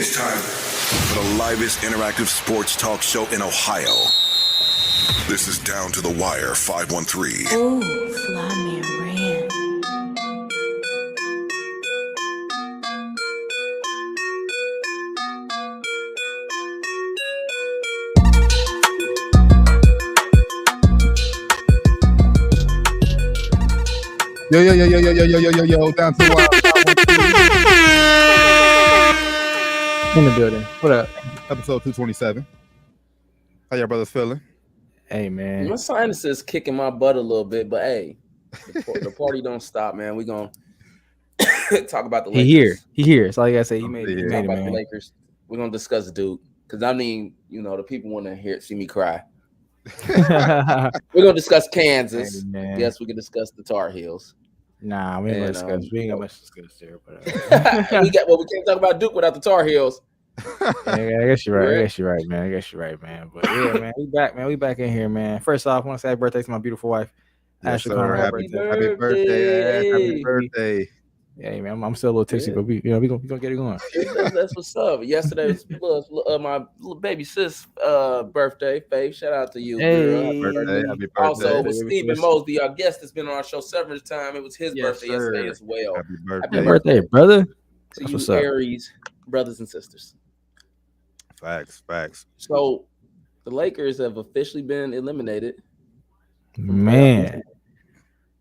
It's time for the livest interactive sports talk show in Ohio. This is Down to the Wire 513. Oh, fly me ran. Yo, down to the wire. In the building. What up? Episode 227. How y'all brothers feeling? Hey, man. My sinus is kicking my butt a little bit, but hey, the party don't stop, man. We're going to talk about the Lakers. He here. That's all you got to say. He made Talk it, about man. the Lakers. We're going to discuss Duke. Because, I mean, the people want to see me cry. We're going to discuss Kansas. Hey, Yes, we can discuss the Tar Heels. Nah, we ain't going to discuss. We ain't got much to discuss there. But, we can't talk about Duke without the Tar Heels. yeah, I guess you're right. I guess you're right, man. But yeah, man, we back, man. We back in here, man. First off, I want to say happy birthday to my beautiful wife. Yes, Ashley sir. Connor. Happy birthday. Happy birthday. Yeah, hey, man, I'm still a little tipsy, but we gonna get it going. That's what's up. Yesterday was my little baby sis' birthday. Faith, shout out to you. Hey, Happy birthday. Also, with Stephen Mosby, our guest that's been on our show several times. It was his birthday yesterday as well. Happy birthday. Happy birthday, brother. To you, Aries brothers and sisters. Facts. So, the Lakers have officially been eliminated. Man,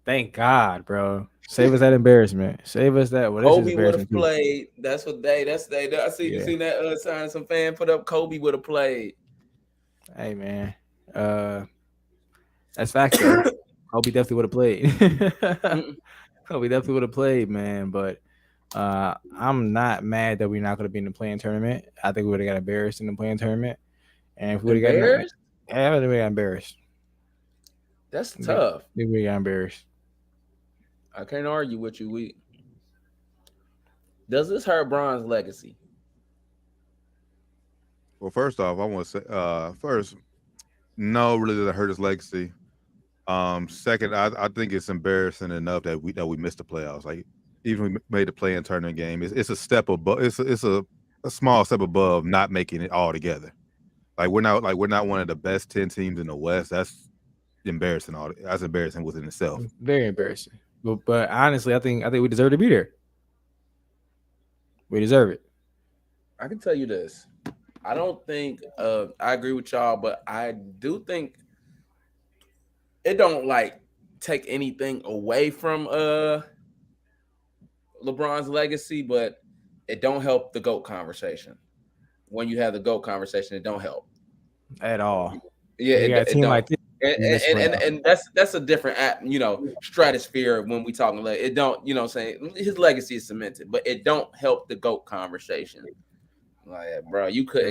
thank God, bro. Save us that embarrassment. Save us that. Well, Kobe would have played. That's what they. I see. Yeah. You seen that sign? Some fan put up. Kobe would have played. Hey, man. That's factual. Kobe definitely would have played. Kobe definitely would have played, man. But I'm not mad that we're not going to be in the playing tournament. I think we would have got embarrassed in the playing tournament. And if we would have got embarrassed, we got embarrassed. That's tough. We would got embarrassed. I can't argue with you. Does this hurt Bron's legacy? Well, first off, I want to say, no, really doesn't hurt his legacy. Second, I think it's embarrassing enough that we missed the playoffs. Like, even we made the play-in tournament game. It's a step above. It's a small step above not making it all together. We're not one of the best 10 teams in the West. That's embarrassing. That's embarrassing within itself. Very embarrassing. But honestly, I think we deserve to be there. We deserve it. I can tell you this. I don't think I agree with y'all, but I do think it don't take anything away from LeBron's legacy, but it don't help the GOAT conversation. When you have the GOAT conversation, it don't help at all. Yeah, it don't. Like this. And that's a different stratosphere when we talking like it don't, saying his legacy is cemented, but it don't help the GOAT conversation. Like, bro, you got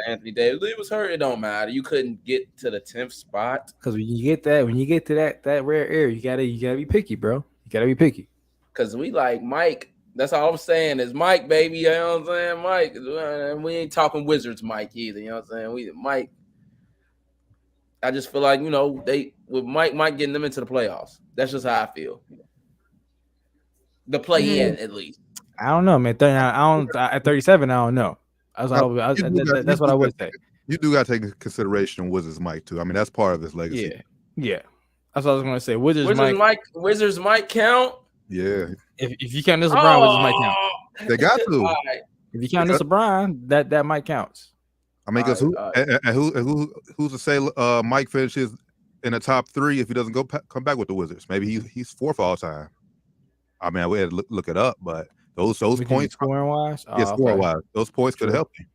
Anthony Davis. It was hurt. It don't matter. You couldn't get to the 10th spot. Because when you get to that rare air, you gotta be picky, bro. You gotta be picky. Because we like Mike. That's all I'm saying is Mike, baby. You know what I'm saying? Mike. We ain't talking Wizards Mike either. You know what I'm saying? Mike. I just feel like, they with Mike getting them into the playoffs. That's just how I feel. The play-in, at least. I don't know, man. At 37, I don't know. That's what I would say. You do got to take into consideration Wizards Mike too. I mean, that's part of his legacy. Yeah. That's what I was going to say. Wizards Mike count. Yeah. If you count this LeBron, Wizards might count. They got to. Right. If you count this LeBron, that might counts. I mean, because who's to say Mike finishes in the top 3 if he doesn't come back with the Wizards? Maybe he's 4th all time. I mean, we had to look it up, but those points scoring wise, wise, those points could help you.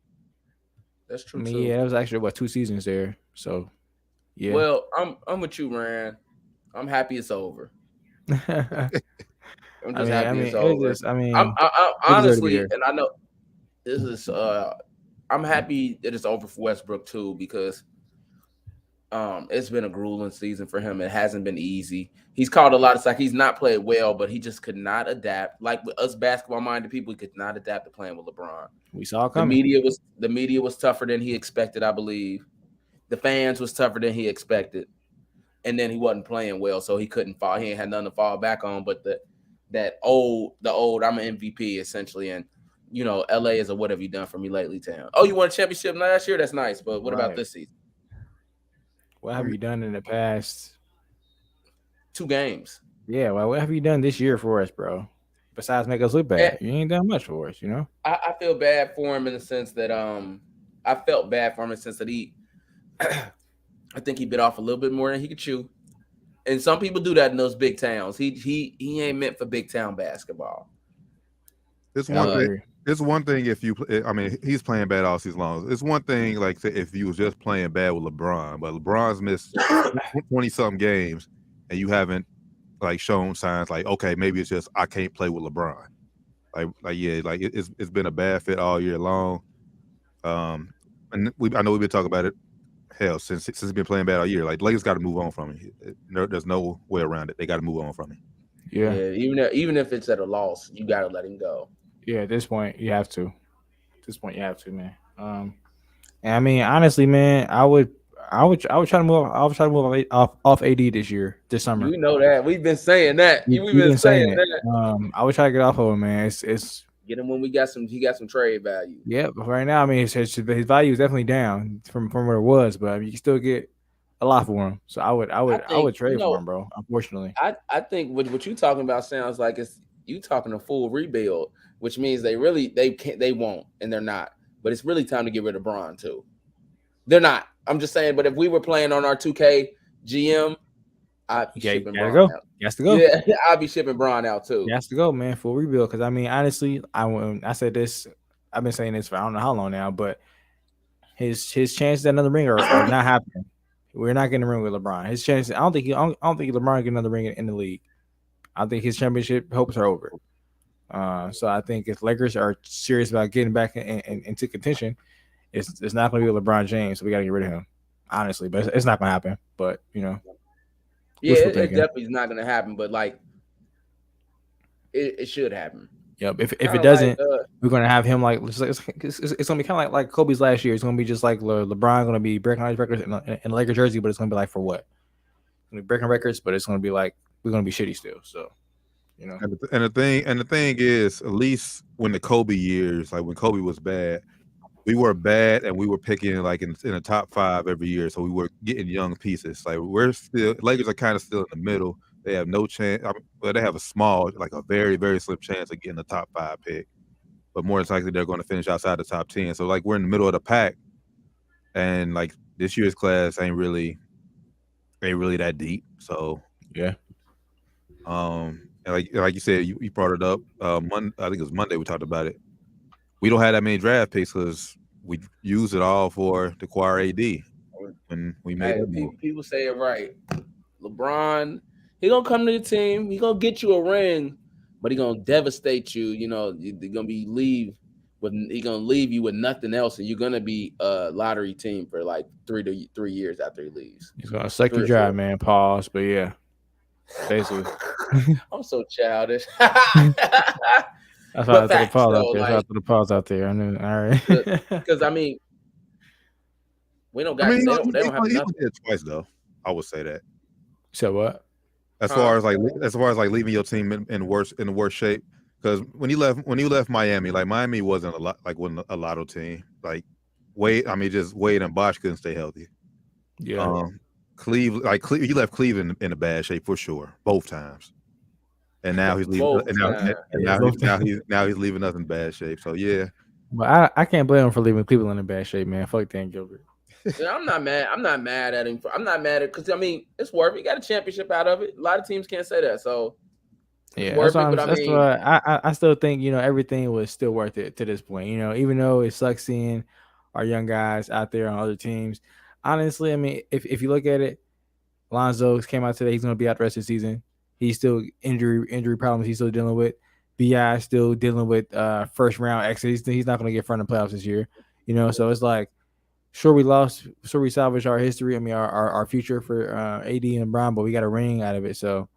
That's true. Too. Yeah, that was actually 2 seasons there. So, yeah. Well, I'm with you, Rand. I'm happy it's over. I'm just happy it's over. I'm honestly, and I know this is. I'm happy that it's over for Westbrook too, because it's been a grueling season for him. It hasn't been easy. He's called a lot of slack. He's not played well, but he just could not adapt. Like with us basketball-minded people, he could not adapt to playing with LeBron. We saw it coming. The media was tougher than he expected, I believe. The fans was tougher than he expected. And then he wasn't playing well, so he couldn't fall. He ain't had nothing to fall back on. But the old I'm an MVP essentially, and LA is a what have you done for me lately town. Oh, you won a championship last year? That's nice, but what about this season? What have you done in the past 2 games? Yeah, well, what have you done this year for us, bro? Besides make us look bad, you ain't done much for us, I feel bad for him in the sense that I felt bad for him in the sense that he I think he bit off a little bit more than he could chew. And some people do that in those big towns. He ain't meant for big town basketball. It's one thing if you. I mean, he's playing bad all season long. It's one thing like if you was just playing bad with LeBron, but LeBron's missed 20-something games, and you haven't like shown signs like, okay, maybe it's just I can't play with LeBron. It's been a bad fit all year long. And I know we've been talking about it. Hell, since he's been playing bad all year, like Lakers got to move on from him. There's no way around it. They got to move on from him. Yeah. Even if it's at a loss, you got to let him go. Yeah, at this point, you have to. At this point, you have to, man. And I mean, honestly, man, I would try to move. I would try to move off AD this summer. You know that we've been saying that. We've been saying that. I would try to get off of him, man. It's get him when he got some trade value. Yeah, but right now, I mean, his value is definitely down from where it was, but I mean, you can still get a lot for him. So I would trade for him, bro. Unfortunately, I think what you talking about sounds like it's you talking a full rebuild, which means they won't, and they're not. But it's really time to get rid of Bron too. They're not. I'm just saying. But if we were playing on our 2K GM, I'd be shipping Bron out. He has to go. Yeah, I'd be shipping Bron out too. He has to go, man, full rebuild. Because I mean, honestly, I said this. I've been saying this for I don't know how long now, but his chances at another ring are not happening. We're not getting a ring with LeBron. His chances. I don't think LeBron get another ring in the league. I think his championship hopes are over. So I think if Lakers are serious about getting back into contention, it's not going to be with LeBron James. So we got to get rid of him, honestly. But it's not going to happen. But yeah, it definitely is not going to happen. But like, it should happen. Yep. If it doesn't, we're going to have him like it's going to be kind of like Kobe's last year. It's going to be just like LeBron going to be breaking all his records in a Lakers jersey, but it's going to be like for what? It's going to be breaking records, but it's going to be like we're going to be shitty still. So. And the thing is, at least when the Kobe years, like when Kobe was bad, we were bad and we were picking like in the top 5 every year. So we were getting young pieces. Like Lakers are kind of still in the middle. They have no chance. They have a very, very slim chance of getting the top 5 pick. But more than likely, they're going to finish outside the top 10. So like we're in the middle of the pack, and like this year's class ain't really that deep. So yeah. And like you said, you brought it up. I think it was Monday we talked about it. We don't have that many draft picks because we used it all to acquire AD when we made it. People say it right. LeBron, he gonna come to the team. He gonna get you a ring, but he gonna devastate you. You're gonna leave you with nothing else, and you're gonna be a lottery team for like 3 years after he leaves. He's gonna suck you dry, man. Pause, but yeah. Basically, I'm so childish. That's why I threw the pause out there. That's why I threw the pause out there. I knew. All right. Because I mean, we don't got. They don't have nothing. Twice though. I would say that. So what? As far as leaving your team in the worst shape, because when you left Miami, like Miami wasn't a lotto team. Like Wade and Bosh couldn't stay healthy. Yeah. Cleveland, he left Cleveland in a bad shape for sure, both times. And now he's leaving. Now he's leaving us in bad shape. So yeah. But I can't blame him for leaving Cleveland in bad shape, man. Fuck Dan Gilbert. Yeah, I'm not mad. I'm not mad at him. I'm not mad at because I mean it's worth it. He got a championship out of it. A lot of teams can't say that. So yeah, that's why I still think everything was still worth it to this point. Even though it sucks seeing our young guys out there on other teams. Honestly, I mean, if you look at it, Lonzo came out today. He's going to be out the rest of the season. He's still injury problems. He's still dealing with. Bi still dealing with first round exit. He's not going to get front of playoffs this year. So it's like, sure we salvaged our history. I mean, our future for AD and LeBron, but we got a ring out of it. So,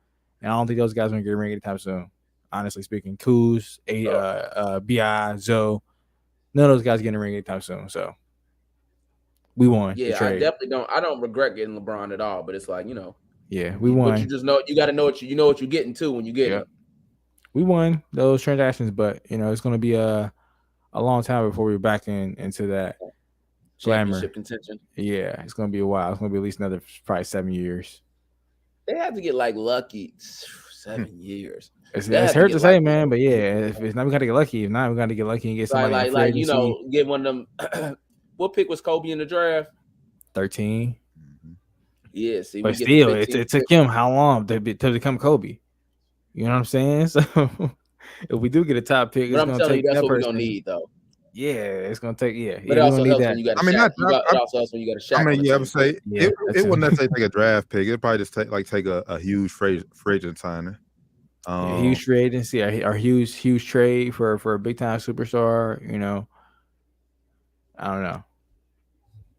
and I don't think those guys are going to get a ring anytime soon. Honestly speaking, Kuz, Bi, Zoe, none of those guys getting a ring anytime soon. So. We won. Yeah, I definitely don't. I don't regret getting LeBron at all. But it's like Yeah, we won. But you just know you got to know what you're getting to when you get it. We won those transactions, but it's going to be a long time before we're back into that glamour. Championship contention. Yeah, it's gonna be a while. It's gonna be at least another probably 7 years. They have to get like lucky. 7 years. It's hard to say, man, but yeah, if it's not, we got to get lucky. If not, we got to get lucky and get somebody like get one of them. What pick was Kobe in the draft? 13. Yeah, see, but still, it took him how long to become Kobe? You know what I'm saying? So if we do get a top pick, it's gonna take that's what we're gonna need, though. Yeah, it's gonna take. Yeah, but it also helps when you got. It also helps when you got a shot. I mean, I would say it wouldn't necessarily take a draft pick. It'd probably just take a huge free agent signing. Huge free agency, or huge trade for a big time superstar. You know, I don't know.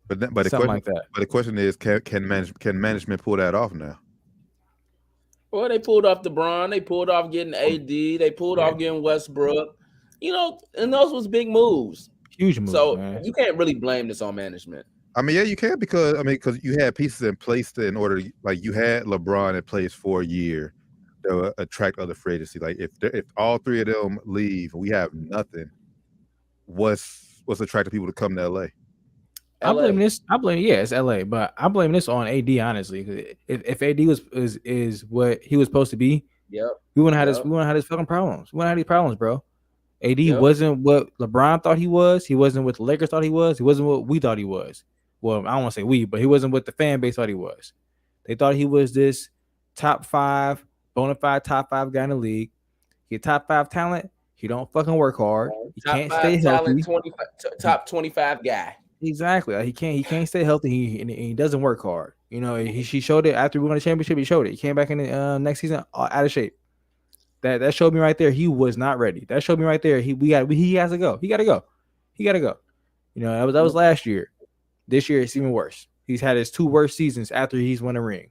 But the question, like that. But the question is, can management pull that off now? Well, they pulled off LeBron. They pulled off getting AD. They pulled off getting Westbrook. You know, and those was big moves. Huge moves. So man. You can't really blame this on management. I mean, yeah, you can because you had pieces in place in order. Like you had LeBron in place for a year to attract other free agency. Like if all three of them leave, we have nothing. What's attracting people to come to LA? I blame this. It's LA, but I blame this on AD honestly. If AD is what he was supposed to be, we wouldn't have his fucking problems. We wouldn't have these problems, bro. AD wasn't what LeBron thought he was. He wasn't what the Lakers thought he was. He wasn't what we thought he was. Well, I don't want to say we, but he wasn't what the fan base thought he was. They thought he was this top 5, bona fide top 5 guy in the league. He top 5 talent. He don't fucking work hard. He can't stay healthy. Top 25 guy. Exactly. Like he can't stay healthy. He doesn't work hard. You know, he showed it after we won the championship. He showed it. He came back in the next season out of shape. That showed me right there he was not ready. That showed me right there he has to go. He got to go. You know, that was last year. This year it's even worse. He's had his 2 worst seasons after he's won a ring.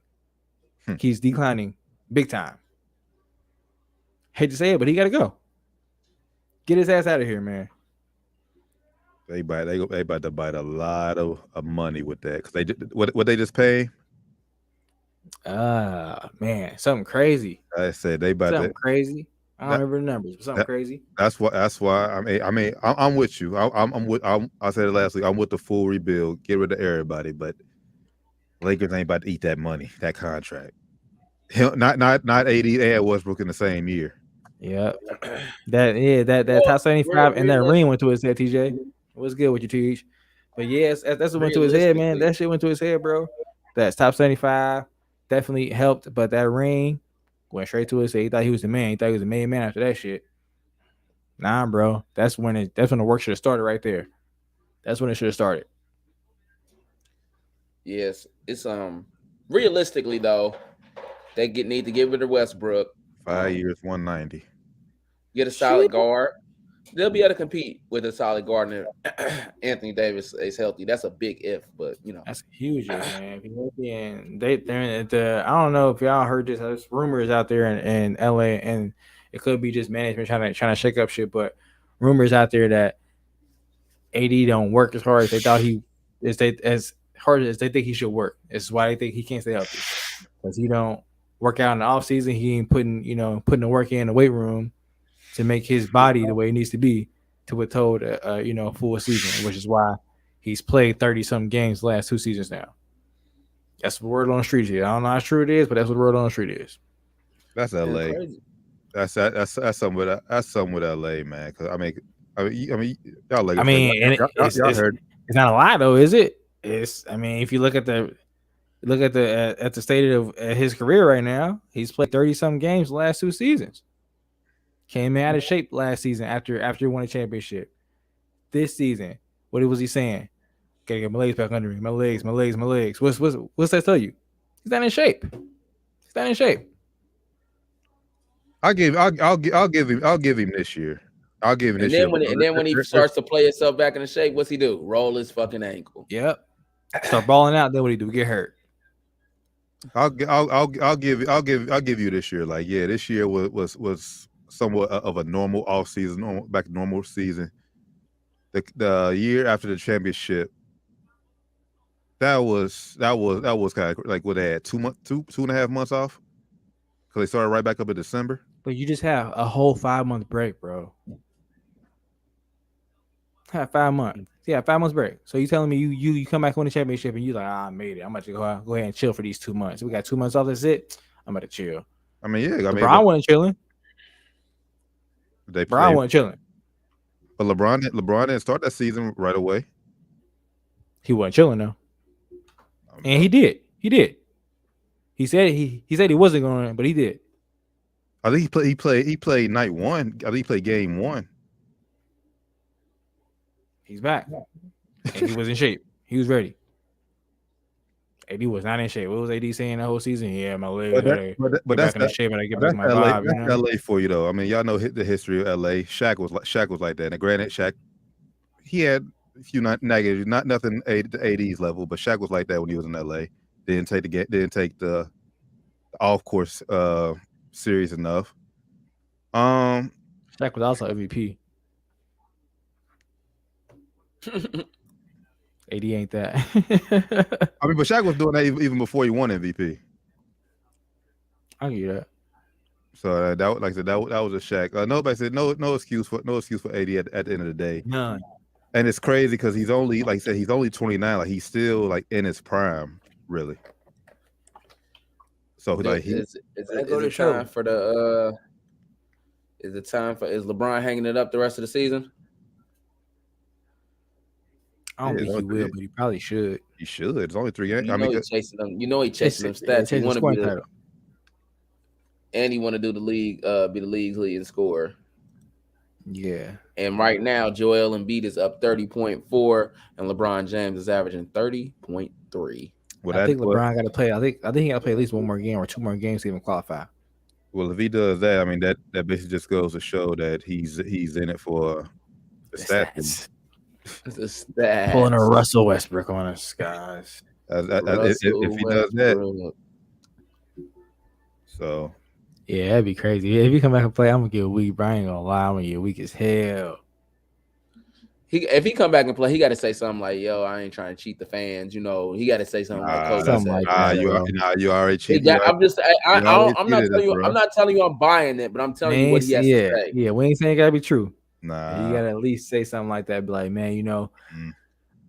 He's declining big time. Hate to say it, but he got to go. Get his ass out of here, man. They about to bite a lot of money with that because what they just pay. Man, something crazy. I said they about something crazy. I don't remember the numbers, but something crazy. That's why. I mean, I'm with you. I said it last week. I'm with the full rebuild. Get rid of everybody, but Lakers ain't about to eat that money, that contract. Not AD and Westbrook in the same year. Yeah, that top 75 and that ring went to his head. TJ, what's good with you, TJ? But yes, that's what went to his head, man. That shit went to his head, bro. That's top 75. Definitely helped, but that ring went straight to his head. He thought he was the man. He thought he was the main man after that shit. Nah, bro. That's when the work should have started right there. That's when it should have started. Yes, it's realistically though, they need to get rid of Westbrook. 5 years, 190. Get a solid guard. They'll be able to compete with a solid guard. And Anthony Davis is healthy. That's a big if, but you know that's huge, man. And they're I don't know if y'all heard this. There's rumors out there in LA, and it could be just management trying to shake up shit. But rumors out there that AD don't work as hard as they thought as hard as they think he should work. This is why they think he can't stay healthy because he don't work out in the off season. He ain't putting the work in the weight room to make his body the way it needs to be to withhold a full season, which is why he's played 30-something games the last 2 seasons now. That's the word on the street here. I don't know how true it is, but that's what the word on the street is. That's LA. That's something with LA, man. Because I mean, y'all like. Y'all heard. It's not a lie though, is it? It's. I mean, if you look at the state of his career right now, he's played 30-something games the last 2 seasons. Came out of shape last season after he won a championship. This season, what was he saying? Gotta get my legs back under me. My legs. What's that tell you? He's not in shape. I'll give him this year. I'll give him this year. And then when he starts to play himself back in the shape, what's he do? Roll his fucking ankle. Yep. Start balling out. Then what he do? Get hurt. I'll give you this year. Like, yeah, this year was somewhat of a normal off season, back to normal season. The year after the championship, that was kind of like what they had 2.5 months off because they started right back up in December. But you just have a whole 5-month break, bro. Had 5 months. Yeah, 5 months break. So you telling me you come back win the championship and you like, I made it. I'm about to go ahead and chill for these 2 months. We got 2 months off. That's it. I'm about to chill. I mean, yeah. I mean, LeBron wasn't chilling. LeBron wasn't chilling. But LeBron didn't start that season right away. He wasn't chilling though. And he did. He said he wasn't going, but he did. I think he played night one. I think he played game 1. He's back. And he was in shape. He was ready. AD was not in shape. What was AD saying the whole season? Yeah, my leg. But that's in shape, and I get back my LA, vibe. That's LA for you though. I mean, y'all know the history of LA. Shaq was like that. And granted, Shaq, he had a few negatives, not nothing to AD's level, but Shaq was like that when he was in LA. Didn't take the off course serious enough. Shaq was also MVP. AD ain't that. I mean, but Shaq was doing that even before he won MVP. I get that. So that, like I said, that was a Shaq. Nobody said no excuse for AD at the end of the day. None. And it's crazy because he's only, like I said, he's only 29. Like he's still like in his prime, really. So like is it time for the is LeBron hanging it up the rest of the season? I don't think he will, but he probably should. He should. It's only 3 games. He's chasing them. He's chasing them stats. He want to be the, and he want to do the league, be the league's leading scorer. Yeah. And right now, Joel Embiid is up 30.4, and LeBron James is averaging 30.3. I think LeBron got to play. I think he got to play at least 1 more game or 2 more games to even qualify. Well, if he does that, I mean that basically just goes to show that he's in it for the stats. The stats. Pulling a Russell Westbrook on us, guys. If he does that, so yeah, that'd be crazy. Yeah, if he come back and play, I'm gonna get weak. Bro, I ain't gonna lie, I'm gonna get weak as hell. If he come back and play, he got to say something like, "Yo, I ain't trying to cheat the fans." He got to say something like, "Coach, you already cheated." I'm not telling you I'm buying it, but I'm telling you what he has to say. Yeah, we ain't saying it gotta be true. Nah, you gotta at least say something like that. Be like, man,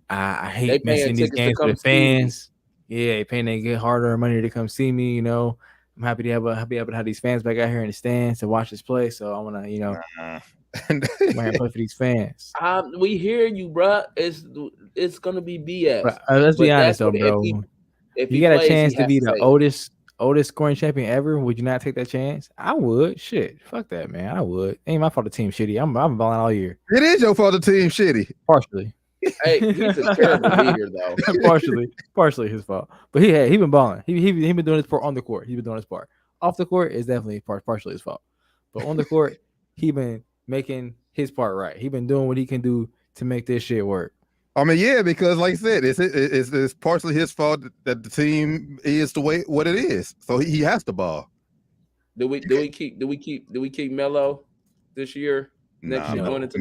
I hate missing these games for the fans. Yeah, they paying they get harder money to come see me. I'm happy to have these fans back out here in the stands to watch this play. So I want to, I'm gonna play for these fans. We hear you, bro. It's gonna be BS. But, let's be honest, though, bro. If you got a chance to be the oldest scoring champion ever, would you not take that chance? I would. Shit, fuck that, man. I would. Ain't my fault the team shitty. I'm balling all year. It is your fault the team shitty. Partially. Hey, he's a terrible leader, though. partially his fault. But he been balling. He been doing his part on the court. He been doing his part. Off the court is definitely partially his fault. But on the court, he been making his part right. He been doing what he can do to make this shit work. I mean, yeah, because like I said, it's partially his fault that the team is the way what it is. So he has to ball. Do we keep Melo this year? Next year going into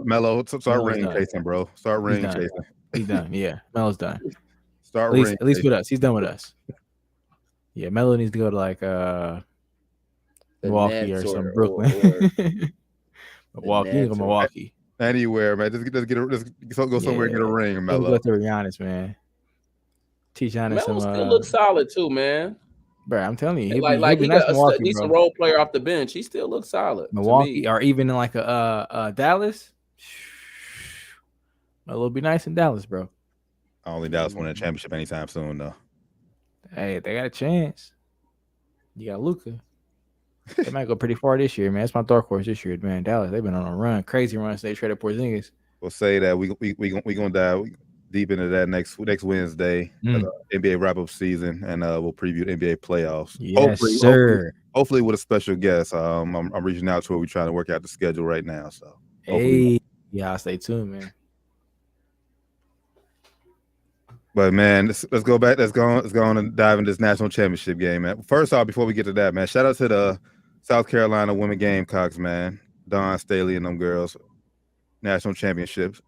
Melo, start ring chasing, bro. Start ring chasing. He's done. Yeah, Melo's done. At least with us. He's done with us. Yeah, Melo needs to go to like Milwaukee or some Brooklyn. Milwaukee. Anywhere, man. Just go somewhere and get a ring, Melo. Let's be honest, man. Teach Giannis Melo still looks solid too, man. Bro, I'm telling you, he got a decent role player off the bench. He still looks solid. Milwaukee, or even in like a Dallas. It'll be nice in Dallas, bro. I don't think Dallas winning a championship anytime soon, though. Hey, they got a chance. You got Luka. They might go pretty far this year, man. That's my dark horse this year, man. Dallas, they've been on a run, crazy run. So they traded Porzingis. We'll say that we gonna dive deep into that next Wednesday, NBA wrap up season, and we'll preview the NBA playoffs. Yes, sir. Hopefully with a special guest. I'm reaching out to her. We're trying to work out the schedule right now. So yeah, stay tuned, man. But man, let's go back. Let's go on and dive into this national championship game, man. First off, before we get to that, man, shout out to the South Carolina women Gamecocks, man. Dawn Staley and them girls, national championships.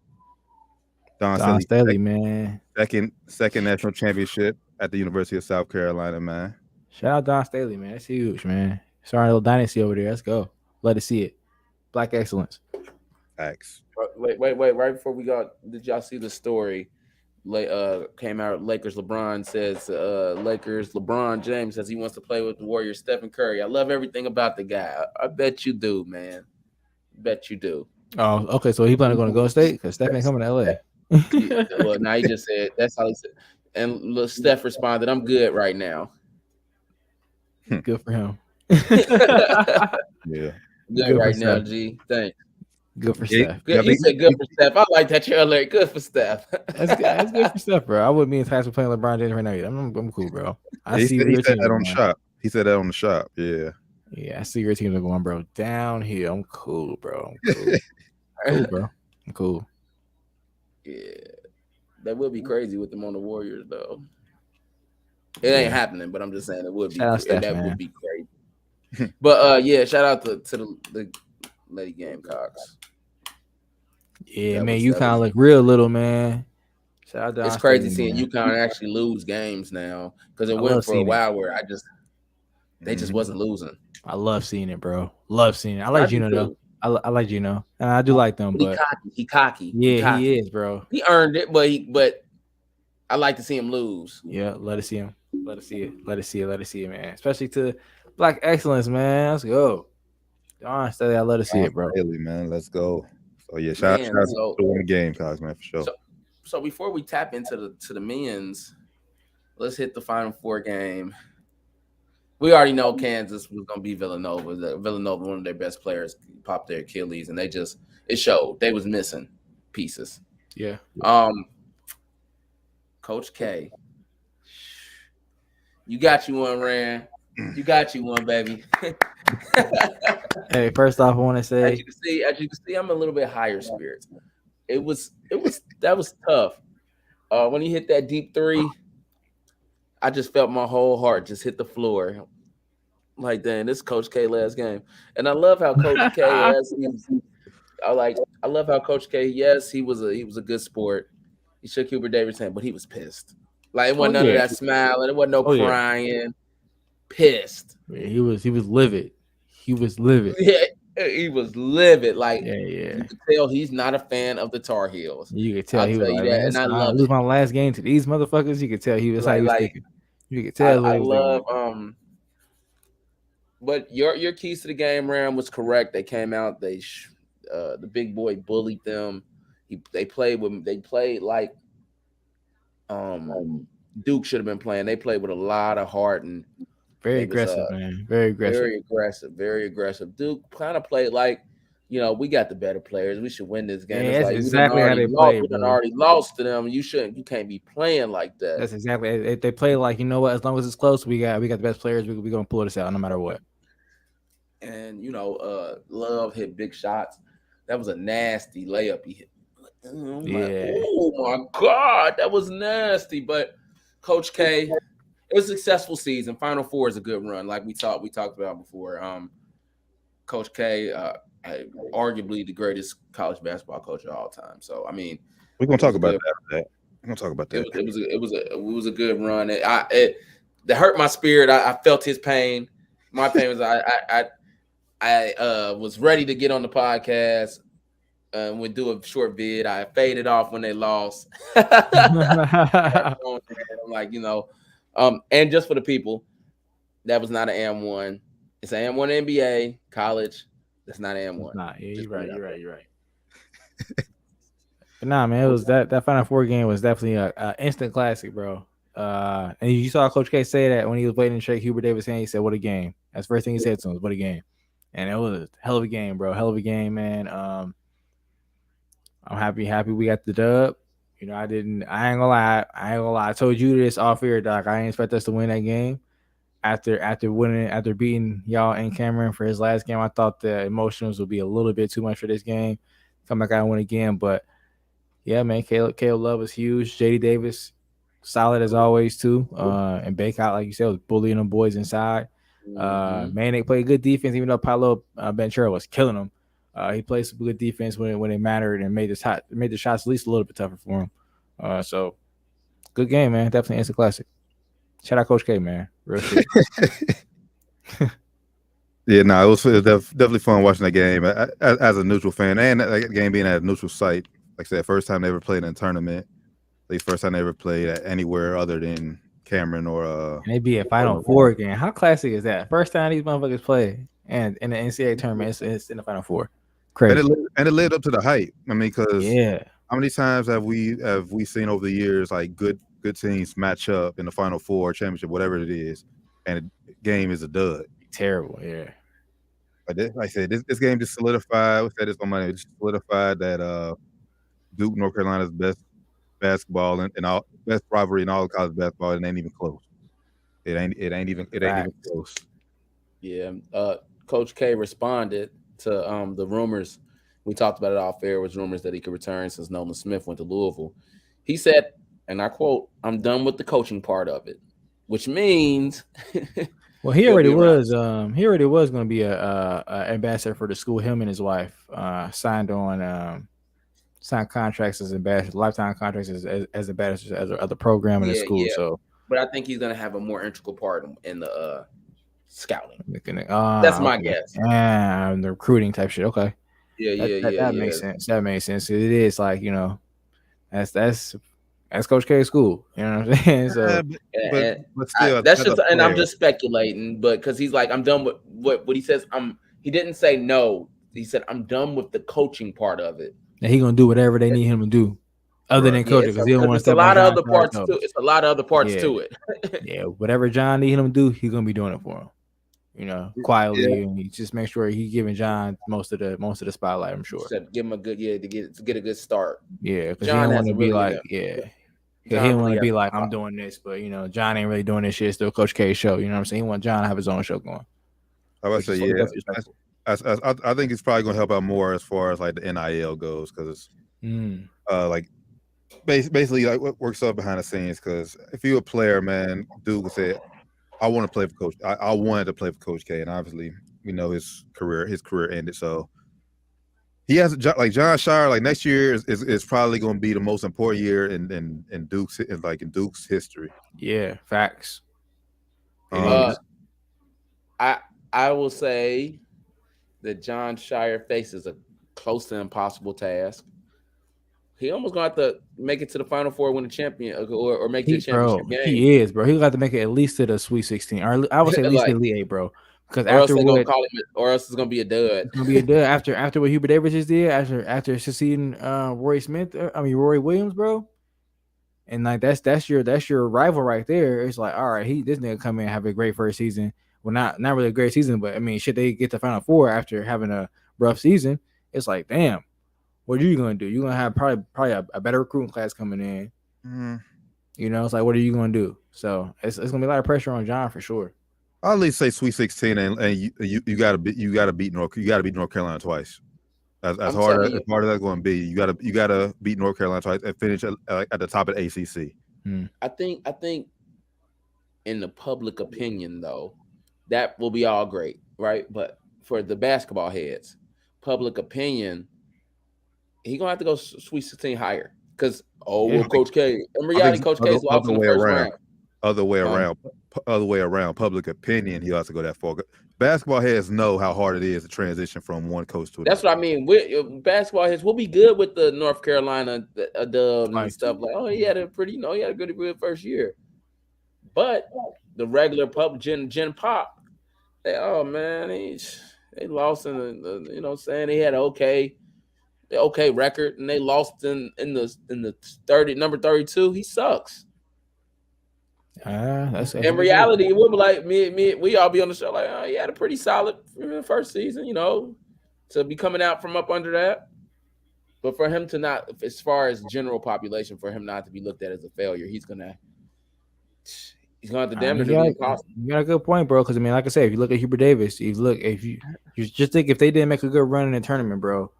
Dawn Staley, man. Second national championship at the University of South Carolina, man. Shout out Dawn Staley, man. That's huge, man. Starting a little dynasty over there. Let's go. Let us see it. Black excellence. Facts. Wait. Right before we got, did y'all see the story? Came out. Lakers LeBron says Lakers LeBron James says he wants to play with the Warriors. Stephen Curry. I love everything about the guy. I bet you do, man. Bet you do. Oh, okay. So he planning to go to Golden State because Steph ain't coming to LA. Well, now he just said that's how he said. And Steph responded, "I'm good right now." Good for him. Yeah. Good right now, G. Thanks. Good for Steph. Good. He said good for Steph. I like that you're alert. Good for Steph. That's good for Steph, bro. I wouldn't be enticed with playing LeBron James right now. I'm cool, bro. He said that on the shop. He said that on the shop. Yeah. Yeah, I see your teams are going, bro, downhill. I'm cool, bro. I'm cool. Cool, bro. I'm cool. Yeah. That would be crazy with them on the Warriors, though. It ain't happening, but I'm just saying it would be. That would be crazy. But yeah, shout out to the Lady Gamecocks. Yeah, man, UConn look real little, man. Shout out it's crazy seeing UConn actually lose games now because it went for a while where they just wasn't losing. I love seeing it, bro. Love seeing it. I like Gino though. I like Gino, and I do like them. But he cocky. Yeah, he is, bro. He earned it, but I like to see him lose. Yeah, let us see him. Let us see it. Let us see it. Let us see it, man. Especially to Black excellence, man. Let's go. Don Steady, I love to see it, bro. Really, man. Let's go. So yeah, shout out to win the game, guys, man, for sure. So before we tap into the men's, let's hit the Final Four game. We already know Kansas was going to be Villanova. Villanova, one of their best players, popped their Achilles, and it showed. They was missing pieces. Yeah. Coach K, you got you one, Rand. You got you one, baby. Hey, first off, I want to say, as you can see, I'm a little bit higher spirits. That was tough. When he hit that deep three, I just felt my whole heart just hit the floor. Like, dang, this is Coach K last game. And I love how Coach K I love how Coach K, yes, he was a good sport. He shook Hubert Davis' hand, but he was pissed. Like, it wasn't none of that smile, and it wasn't no crying. Yeah. Pissed. Yeah, he was livid. He was livid. Yeah, he was livid. Like, yeah. You could tell he's not a fan of the Tar Heels. You could tell he was like, man, and I lose my last game to these motherfuckers. You could tell he was how he was thinking. You could tell. I love but your keys to the game, Ram, was correct. They came out. The big boy bullied them. They played like Duke should have been playing. They played with a lot of heart and very aggressive, man. Very aggressive. Very aggressive. Duke kind of played like, we got the better players. We should win this game. Yeah, it's that's like, exactly how they play. We already lost to them. You can't be playing like that. That's exactly. They play like, you know what? As long as it's close, we got the best players. We're gonna pull this out no matter what. And Love hit big shots. That was a nasty layup he hit. Oh my God, that was nasty. But Coach K, it was a successful season. Final Four is a good run, like we talked about before. Coach K, arguably the greatest college basketball coach of all time. So I mean, we're gonna talk about that. We're gonna talk about that. It was a good run. It hurt my spirit. I felt his pain. My pain was I was ready to get on the podcast. We'd do a short vid. I faded off when they lost. I'm like, and just for the people, that was not an AM1. It's an AM1 NBA college. That's not AM1. Nah, yeah, you're right. But nah, man, it was that Final Four game was definitely a instant classic, bro. And you saw Coach K say that when he was waiting to shake Hubert Davis' hand. He said, "What a game!" That's the first thing he said to him. "What a game!" And it was a hell of a game, bro. Hell of a game, man. I'm happy we got the dub. I ain't gonna lie. I told you this off air, Doc. I didn't expect us to win that game. After beating y'all in Cameron for his last game, I thought the emotions would be a little bit too much for this game. Come back out and win again. But yeah, man, Caleb Love was huge. JD Davis, solid as always too. And Baycott, like you said, was bullying them boys inside. Man, they played good defense, even though Paolo Banchero was killing them. He played some good defense when it mattered and made the shots at least a little bit tougher for him. So good game, man. Definitely instant classic. Shout out Coach K, man. Real shit. Yeah, no, it was definitely fun watching that game as a neutral fan, and that game being at a neutral site. Like I said, first time they ever played in a tournament. At least first time they ever played at anywhere other than Cameron or And they be at Final Four again. How classic is that? First time these motherfuckers play, and in the NCAA tournament, it's in the Final Four. Crazy. And it lived up to the hype. I mean, because how many times have we seen over the years like good teams match up in the Final Four, championship, whatever it is, and the game is a dud. Terrible, yeah. But like I said, this game just solidified. We said this on Monday. It just solidified that Duke, North Carolina's best basketball and all best rivalry in all of college basketball. It ain't even close. It ain't even close. Yeah. Coach K responded to the rumors. We talked about it off air. Was rumors that he could return since Nolan Smith went to Louisville. He said, and I quote, "I'm done with the coaching part of it," which means. Well, he already was. He already was going to be a ambassador for the school. Him and his wife signed contracts as ambassadors, lifetime contracts as ambassadors as a program in the school. Yeah. So, but I think he's going to have a more integral part in the scouting. That's my guess. And the recruiting type shit. Okay. That makes sense. That makes sense. It is like, that's Coach K's school. You know what I'm saying? So, but still, that's just, and I'm just speculating, but because he's like, I'm done with what he says. He didn't say no. He said, I'm done with the coaching part of it. And he's gonna do whatever they need him to do, other than coaching, because he don't want to. It's a lot of other parts to it. It's a lot of other parts to it. Yeah, whatever John need him to do, he's gonna be doing it for him. Quietly, and he just make sure he's giving John most of the spotlight. I'm sure. Give him a good to get a good start. Yeah, because John has to be like, he didn't want to be like, I'm doing this, but John ain't really doing this shit. It's still Coach K's show. You know what I'm saying? He want John to have his own show going. I would say, yeah. I think it's probably gonna help out more as far as like the NIL goes, because like basically like what works up behind the scenes. Because if you're a player, man, Duke said, I want to play for Coach. I wanted to play for Coach K, and obviously we know his career ended. So he has like John Shire. Like next year is probably going to be the most important year in Duke's history. Yeah, facts. I will say that John Shire faces a close to impossible task. He almost going to have to make it to the Final Four, win a champion, or make the championship game. He is, bro. He'll have to make it at least to the Sweet 16, or I would say at least to the Elite 8, bro. Because after or else it's gonna be a dud. It's gonna be a dud after what Hubert Davis just did, after succeeding Roy Williams, bro. And like that's your rival right there. It's like, all right, this nigga come in and have a great first season. Well, not really a great season, but I mean, shit, they get to Final Four after having a rough season. It's like, damn, what are you gonna do? You're gonna have probably a better recruiting class coming in. It's like, what are you gonna do? So it's gonna be a lot of pressure on John for sure. I'll at least say Sweet 16, and you gotta beat North Carolina twice. As hard as that's going to be, you gotta beat North Carolina twice and finish at the top of the ACC. I think in the public opinion though, that will be all great, right? But for the basketball heads, public opinion, he gonna have to go Sweet 16 higher because Coach K. In reality, Coach K is lost in the first round. Other way around. Public opinion, he has to go that far. Basketball heads know how hard it is to transition from one coach to another. That's what I mean. Basketball heads, we'll be good with the North Carolina dub and stuff like. Oh, he had a good first year. But the regular pub Gen Pop, they lost in the saying they had an okay record and they lost in the 30 number 32. He sucks. In reality, it would be like we all be on the show like, he had a pretty solid first season, to be coming out from up under that. But for him to not, as far as general population, for him not to be looked at as a failure, he's gonna have to damn it. You got a good point, bro. Because I mean, like I said, if you look at Hubert Davis, if you just think if they didn't make a good run in the tournament, bro,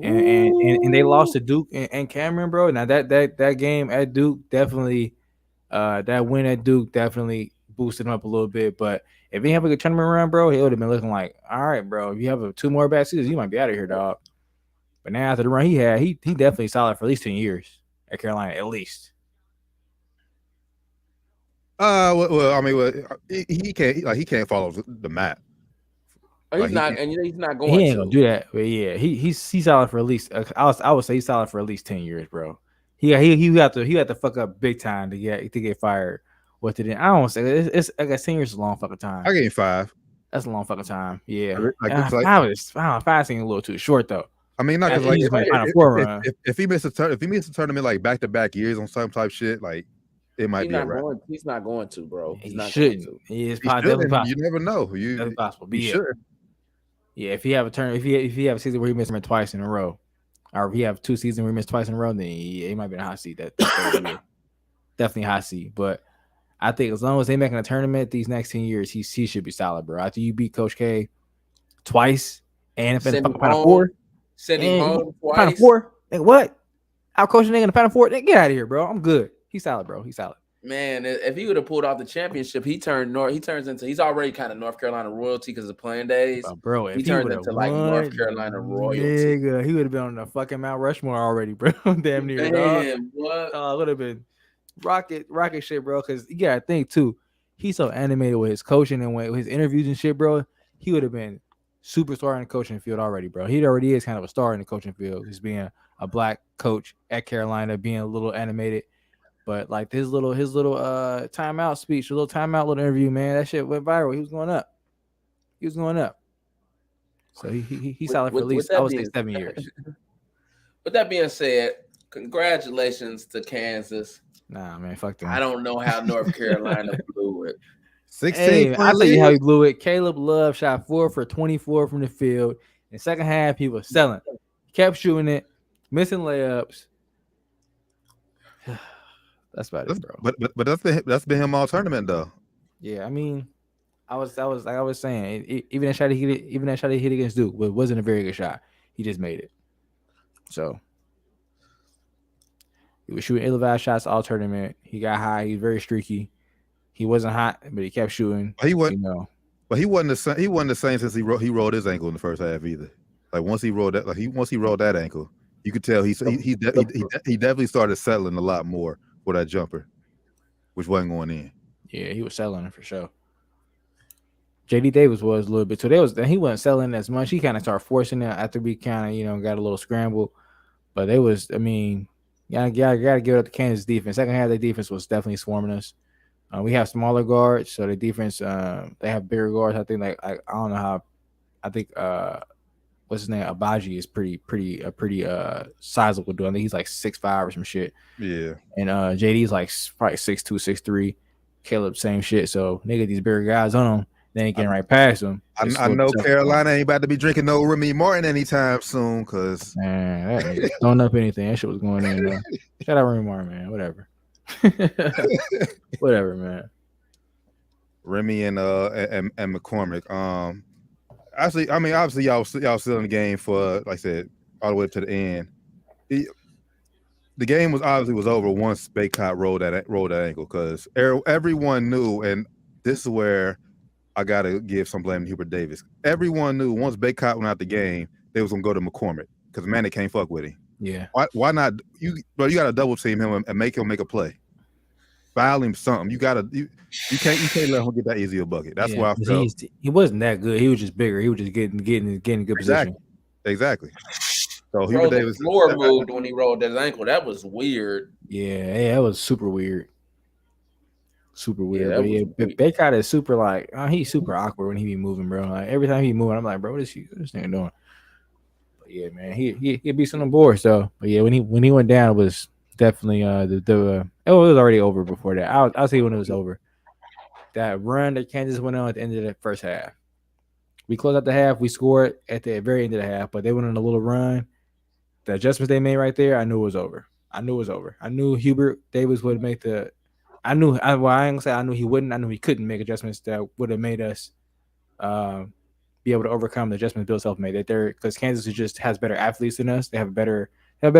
and they lost to Duke and Cameron, bro. Now that game at Duke definitely. That win at Duke definitely boosted him up a little bit. But if he have a good tournament run, bro, he would have been looking like, all right, bro, if you have 2 more bad seasons, you might be out of here, dog. But now after the run he had, he definitely solid for at least 10 years at Carolina, at least. Well, I mean, he can't follow the map. He's not, and he's not going. He ain't gonna do that. But yeah, he's solid for at least. I would say he's solid for at least 10 years, bro. He got to fuck up big time to get fired. What did it? I don't say it's I guess 10 years is a long fucking time. I gave 5. That's a long fucking time. Yeah, like, 5 seems a little too short though. I mean, not because if he missed a tournament like back-to-back years on some type shit, like it might be a wrap. He's not going to, bro. He's not shouldn't. Going to. He is definitely possible. You never know. Definitely possible. Be sure. Yeah, if he have a season where he missed twice in a row, or if he have 2 seasons where he missed twice in a row, then he might be in a hot seat. That definitely hot seat. But I think as long as they making a tournament these next 10 years, he should be solid, bro. After you beat Coach K twice and if in the Final Four, send him home twice. Final Four, like what? Out coaching nigga in the Final Four, get out of here, bro. I'm good. He's solid, bro. He's solid. Man, if he would have pulled off the championship, he's already kind of North Carolina royalty because of playing days. Bro, if he turned into like North Carolina royalty. Nigga, he would have been on the fucking Mount Rushmore already, bro. Damn near. Man, what? Would have been rocket shit, bro. Because you gotta think too, he's so animated with his coaching and with his interviews and shit, bro. He would have been superstar in the coaching field already, bro. He already is kind of a star in the coaching field, just being a black coach at Carolina, being a little animated. But like his little timeout speech, little interview, man, that shit went viral. He was going up. So he's solid for at least, I would say, 7 years. With that being said, congratulations to Kansas. Nah, man, fuck them. I don't know how North Carolina blew it. 16. I'll tell you how he blew it. Caleb Love shot 4 for 24 from the field. In the second half, he was selling. Kept shooting it, missing layups. That's about it, bro. But that's been him all tournament though. Yeah, I mean, I was like I was saying, even that shot he hit against Duke wasn't a very good shot. He just made it. So he was shooting ill-advised shots all tournament. He got high. He was very streaky. He wasn't hot, but he kept shooting. He wasn't. But he wasn't the same since he rolled his ankle in the first half either. Like once he rolled that ankle, you could tell he definitely started settling a lot more for that jumper, which wasn't going in. Yeah, he was selling it for sure. JD Davis was a little bit too. He wasn't selling as much. He kind of started forcing it after we kind of got a little scramble. But you gotta give it up to Kansas defense. Second half, their defense was definitely swarming us. We have smaller guards, so the defense they have bigger guards. I think I don't know how. I think what's his name? Abaji is pretty sizable dude. I think he's like 6'5" or some shit. Yeah. And JD's like probably 6'2", 6'3". Caleb, same shit. So they get these bigger guys on them. They ain't getting right past them. I know Carolina ain't about to be drinking no Remy Martin anytime soon, cause man, throwing up anything. That shit was going in there. Shout out Remy Martin, man. Whatever. Whatever, man. Remy and McCormick. Actually, I mean, obviously, y'all still in the game for, like I said, all the way to the end. The game was over once Baycott rolled that ankle, because everyone knew, and this is where I gotta give some blame to Hubert Davis. Everyone knew once Baycott went out the game, they was gonna go to McCormick because man, they can't fuck with him. Yeah. Why not? You gotta double team him and make him make a play. Foul him something. You can't let him get that easy a bucket. That's why I felt he wasn't that good. He was just bigger. He was just getting good position. Exactly. So Hubert Davis floor moved when he rolled that ankle. That was weird. Yeah, that was super weird. Super weird. Yeah, but Baycott is super he's super awkward when he be moving, bro. Like every time he moving, I'm like, bro, what is this nigga doing? But yeah, man, he beats on the board. So, but yeah, when he went down, it was definitely it was already over before that. I'll see when it was over. That run that Kansas went on at the end of the first half. We closed out the half. We scored at the very end of the half, but they went on a little run. The adjustments they made right there, I knew it was over. I knew Hubert Davis would make the. I ain't gonna say I knew he wouldn't. I knew he couldn't make adjustments that would have made us be able to overcome the adjustments Bill Self made. Because Kansas just has better athletes than us. They have a better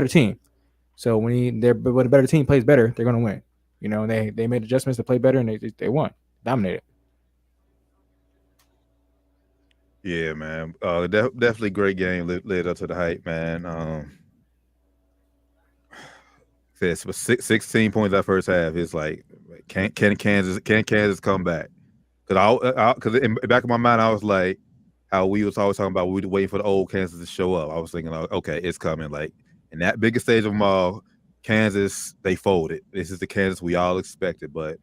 team. So when a better team plays better, they're gonna win. They made adjustments to play better, and they won, dominated. Yeah, man. Definitely great game. Led up to the hype, man. Says 16 points that first half. It's like, can Kansas come back? Because in the back of my mind, I was like, how we was always talking about we were waiting for the old Kansas to show up. I was thinking, like, okay, it's coming. Like in that biggest stage of them all, Kansas, they folded. This is the Kansas we all expected. But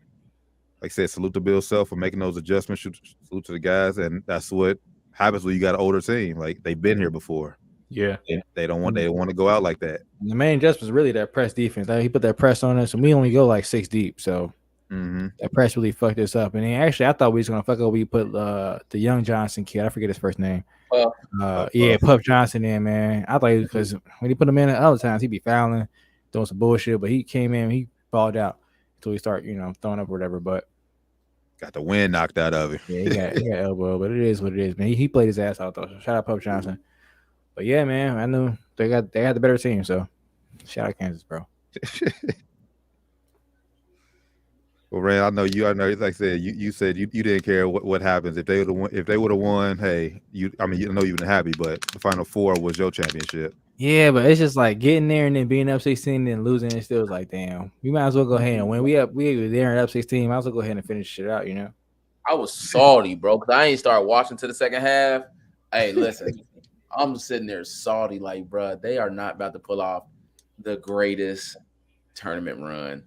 like I said, salute to Bill Self for making those adjustments. Salute to the guys, and that's what happens when you got an older team. Like they've been here before. Yeah, they don't want to go out like that. And the main adjustment was really that press defense. He put that press on us, and we only go like 6 deep. So that press really fucked us up. And then actually, I thought we was gonna fuck up. We put the young Johnson kid. I forget his first name. Puff Johnson in, man. I thought because when he put him in at other times, he'd be fouling, doing some bullshit. But he came in, he balled out until he start, throwing up or whatever. But got the wind knocked out of him. Yeah, he got elbow, but it is what it is, man. He played his ass out though. So shout out Puff Johnson. But yeah, man, I knew they had the better team. So shout out Kansas, bro. Well, Rand, I know, like I said, you said you didn't care what happens if they would have won. Hey, I know you've been happy, but the Final Four was your championship. Yeah, but it's just like getting there and then being up 16 and losing. It still was like, damn, we might as well go ahead and win. We were there and up 16. Might as well go ahead and finish shit out, I was salty, bro, because I ain't started watching to the second half. Hey, listen, I'm sitting there salty, like, bro, they are not about to pull off the greatest tournament run.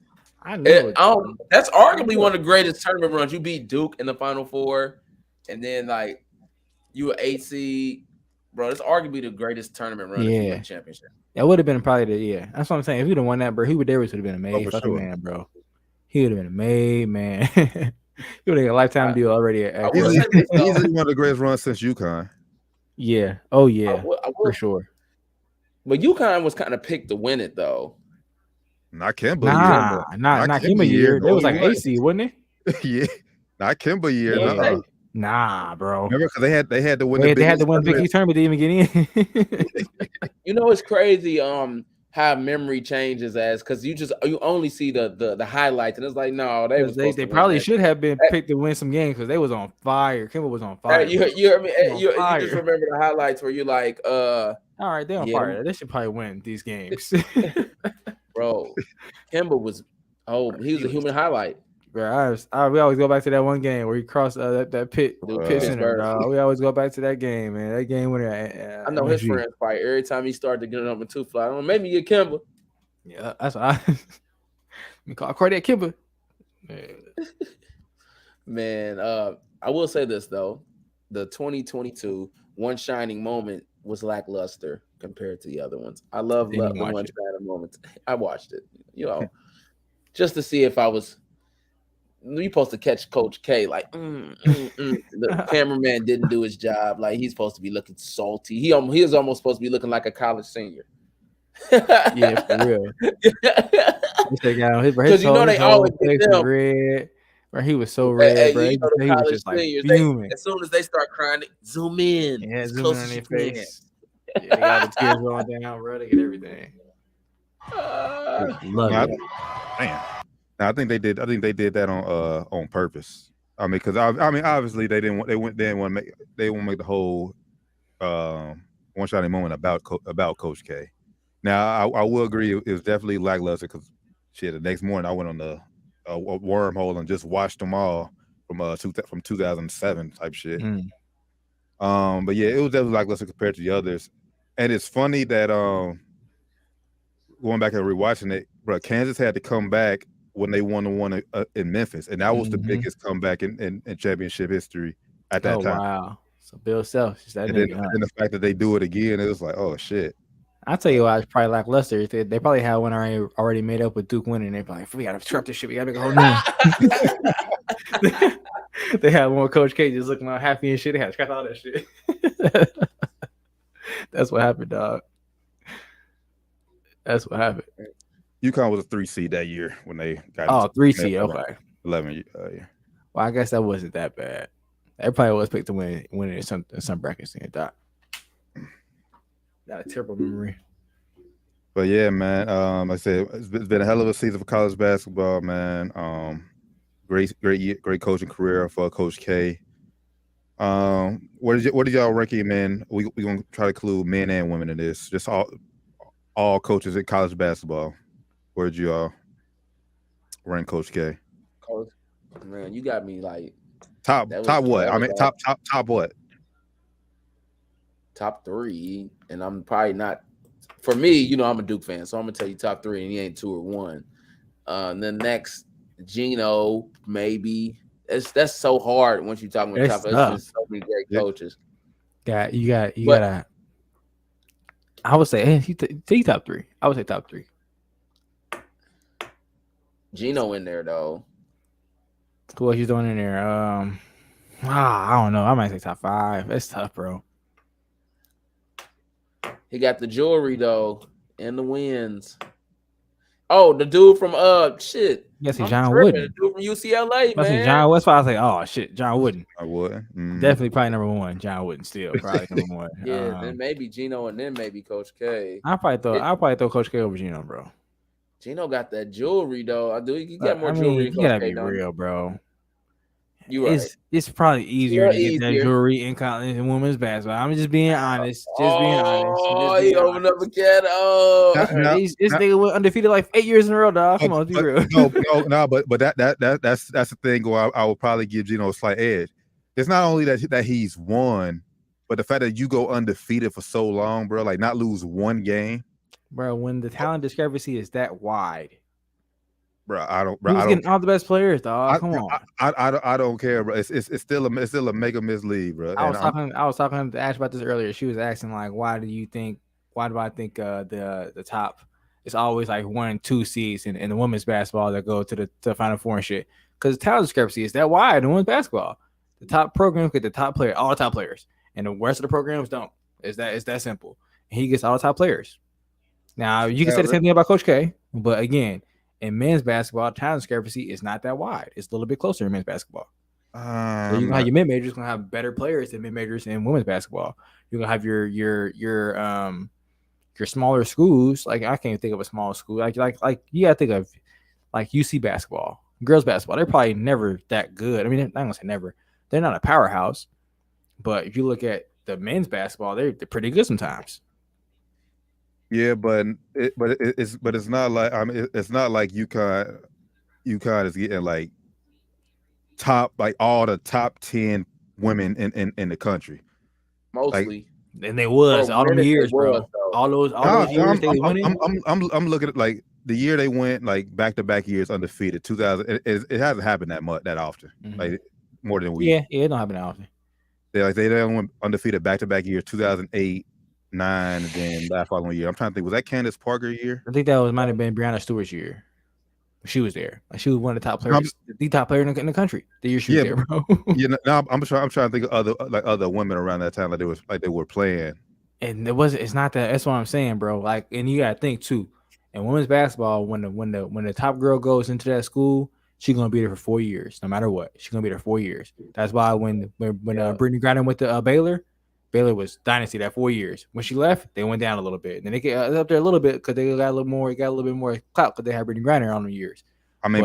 That's arguably one of the greatest tournament runs. You beat Duke in the Final Four, and then like you were 8 seed, bro. It's arguably the greatest tournament run. Yeah, if you win the championship. That would have been probably That's what I'm saying. If he'd have won that, bro, he would have been a made fucking sure. man, bro. He would have been a made man. He would have got a lifetime deal already. Easily one of the greatest runs since UConn. Yeah. Oh yeah. For sure. But UConn was kind of picked to win it though. Not Kimba. Not Kimba year. It was like AC, wasn't it? Yeah. Not Kimba year. Yeah. Nah, bro. Remember, because they had to win. They had to win Big East tournament to even get in. It's crazy. How memory changes because you only see the highlights, and it's like no, they probably should have been picked to win some games because they was on fire. Kimba was on fire. You heard me? You just remember the highlights where you're like, all right, they're on fire. They should probably win these games. Bro, Kimba was he was a human highlight. Bro, we always go back to that one game where he crossed that pit center. Bro. We always go back to that game, man. That game winner. I know his friends fight every time he started to get it up in 2 fly. Maybe get Kimba. Yeah, that's what I call Cardiac Kimba. Man, I will say this though, the 2022 one shining moment was lackluster compared to the other ones. I love the one shining moments. I watched it, just to see if I was. We supposed to catch Coach K like the cameraman didn't do his job. Like he's supposed to be looking salty. He is almost supposed to be looking like a college senior. Yeah, for real. Because they always red. Bro, he was so red, bro. He was just like fuming. As soon as they start crying, zoom in. Yeah, zoom in on their face. Yeah, they got the tears rolling down, bro. They get everything. Love it. Man. I think they did that on purpose. I mean, because obviously they didn't want to make the whole one shining moment about Coach K. Now I will agree it was definitely lackluster because the next morning I went on the wormhole and just watched them all from 2007 type shit. But yeah, it was definitely lackluster compared to the others, and it's funny that going back and rewatching it, bro, Kansas had to come back when they won the one in Memphis, and that was the biggest comeback in championship history at that time. Wow! So Bill Self, and the fact that they do it again, it was like, oh shit. I'll tell you why it's probably lackluster. They probably had one already made up with Duke winning. They're like, we gotta disrupt this shit. We gotta make a whole new. They had one Coach K just looking all happy and shit. They had to scrap all that shit. That's what happened, dog. That's what happened. UConn was a 3 seed that year when they got 3 seed. Okay, 11. Yeah. Well, I guess that wasn't that bad. They probably was picked to win in some brackets. Got a terrible memory. But yeah, man. Like I said, it's been a hell of a season for college basketball, man. Great coaching career for Coach K. What did y'all rank him in? We gonna try to include men and women in this. Just all coaches in college basketball. Where'd you rank Coach K? Coach, man, you got me like top what? I mean, top what? top 3, and I'm probably not. For me, you know, I'm a Duke fan, so I'm gonna tell you top 3, and he ain't 2 or 1. And then next, Gino, maybe. That's so hard once you're talking about top. There's been so many great coaches. You gotta. I would say take top 3. I would say top 3. Gino in there though. What you doing in there? I don't know. I might say top 5. It's tough, bro. He got the jewelry though, and the wins. Oh, the dude from shit. Yes, John Wooden. The dude from UCLA, man. John. That's why I say, oh shit, John Wooden. I would definitely probably number 1. John Wooden still probably number 1. Yeah, then maybe Gino, and then maybe Coach K. I'll probably throw Coach K over Gino, bro. Gino got that jewelry though. You got more jewelry. You gotta be real, bro. You right. It's probably easier to get that jewelry in women's basketball. I'm just being honest. Oh, he opened up a can. This nigga went undefeated like 8 years in a row, dog. Come on, be real. No, but that's the thing where I will probably give Gino a slight edge. It's not only that he's won, but the fact that you go undefeated for so long, bro, like not lose one game. Bro, when the talent discrepancy is that wide. Bro, I don't. Who's getting all the best players, dog? Come on. I don't care, bro. It's still a mega miss league, bro. I was talking to Ash about this earlier. She was asking like, why do I think the top? It's always like 1 and 2 seeds in the women's basketball that go to the Final Four and shit. Because the talent discrepancy is that wide in women's basketball. The top programs get the top player, all the top players, and the rest of the programs don't. It's that simple. And he gets all the top players. Now you can say the same thing about Coach K, but again. In men's basketball, talent discrepancy is not that wide. It's a little bit closer in men's basketball. So you're gonna have your mid majors gonna have better players than mid majors in women's basketball. You're gonna have your smaller schools. Like I can't think of a small school. Like you gotta think of like UC basketball, girls basketball. They're probably never that good. I mean, I'm not gonna say never. They're not a powerhouse, but if you look at the men's basketball, they're pretty good sometimes. Yeah, but it's not like it's not like UConn is getting like all the top 10 women in the country. Mostly. Like, and they was all them years, bro. All those years they winning. I'm looking at like the year they went like back-to-back years undefeated. 2000. It hasn't happened that often. Mm-hmm. Like more than we. Yeah, it don't happen that often. They went undefeated back-to-back years. 2008. 9, and then that following year. I'm trying to think. Was that Candace Parker year? I think that might have been Brianna Stewart's year. She was there. She was one of the top players, the top player in the country. The year she was there, bro. I'm trying to think of other women around that time they were playing. And it's not that. That's what I'm saying, bro. Like, and you gotta think too. In women's basketball, when the top girl goes into that school, she's gonna be there for 4 years, no matter what. She's gonna be there 4 years. That's why when Brittany Griner went to Baylor was dynasty that 4 years. When she left, they went down a little bit. And then they get up there a little bit because they got a little bit more clout because they had Brittany Griner on the years. I mean,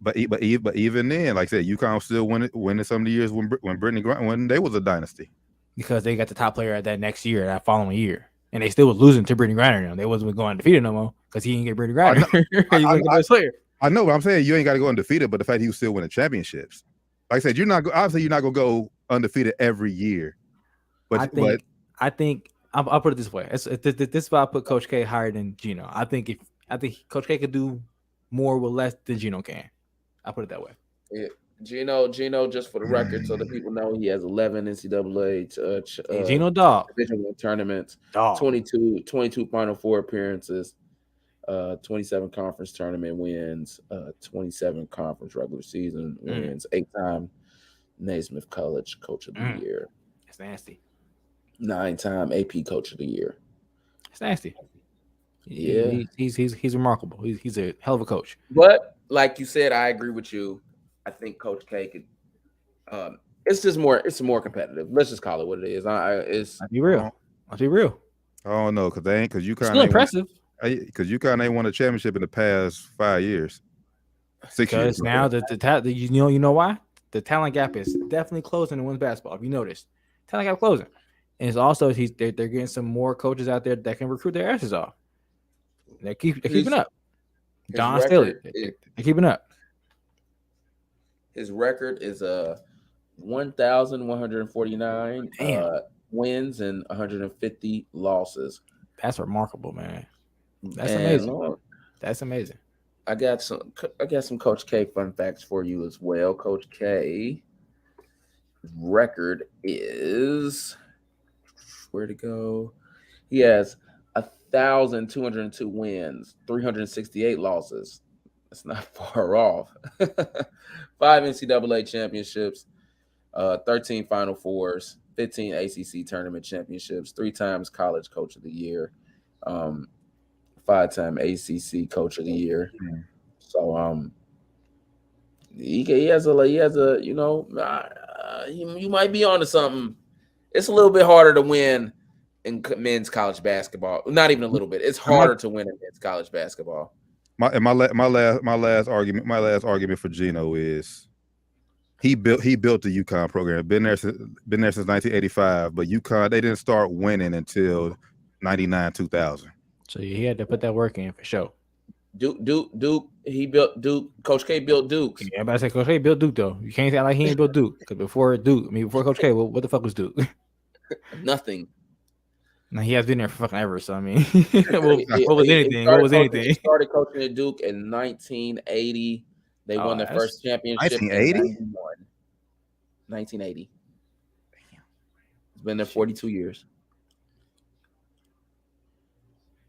but even then, like I said, UConn was still winning some of the years when Brittany Griner, when they was a dynasty. Because they got the top player that next year, that following year. And they still was losing to Brittany Griner. They wasn't going undefeated no more because he didn't get Brittany Griner. He wasn't the best player. I know, but I'm saying you ain't got to go undefeated, but the fact he was still winning championships. Like I said, you're not going to go undefeated every year. But I think I'll put it this way. This is why I put Coach K higher than Gino. I think Coach K could do more with less than Gino can. I'll put it that way. Yeah. Gino, just for the record, so the people know he has 11 NCAA Gino dog Division I tournaments, 22 Final Four appearances, 27 conference tournament wins, 27 conference regular season wins, 8-time Naismith College Coach of the Year. That's nasty. 9-time AP Coach of the Year. It's nasty. Yeah, he's remarkable. He's a hell of a coach. But like you said, I agree with you. I think Coach K could. It's just more. It's more competitive. Let's just call it what it is. I'll be real. I don't know because UConn still impressive. Because UConn ain't won a championship in the past 5 years. 6 years. Now you know why? The talent gap is definitely closing in women's basketball. If you noticed, talent gap closing. And it's also they're getting some more coaches out there that can recruit their asses off. They're keeping up. Don Staley, they're keeping up. His record is 1,149. wins and 150 losses. That's remarkable, man. That's amazing. That's amazing. I got some Coach K fun facts for you as well. Coach K record is where to go. He has 1,202 wins, 368 losses. That's not far off. 5 NCAA championships, 13 Final Fours, 15 ACC tournament championships, 3 times College Coach of the Year, 5-time ACC Coach of the Year. So he has a you might be onto something. It's a little bit harder to win in men's college basketball. Not even a little bit. It's harder to win in men's college basketball. My last argument for Gino is he built the UConn program. Been there since 1985, but UConn they didn't start winning until 99, 2000. So he had to put that work in for sure. Duke. He built Duke. Coach K built Duke. Yeah, everybody say Coach K built Duke though. You can't say like he ain't built Duke because before Coach K, what the fuck was Duke? Nothing. Now he has been there for fucking ever. So I mean, what was anything? What was anything? He started coaching at Duke in 1980. They won their first championship 1980? in 1980. It's been there 42 years.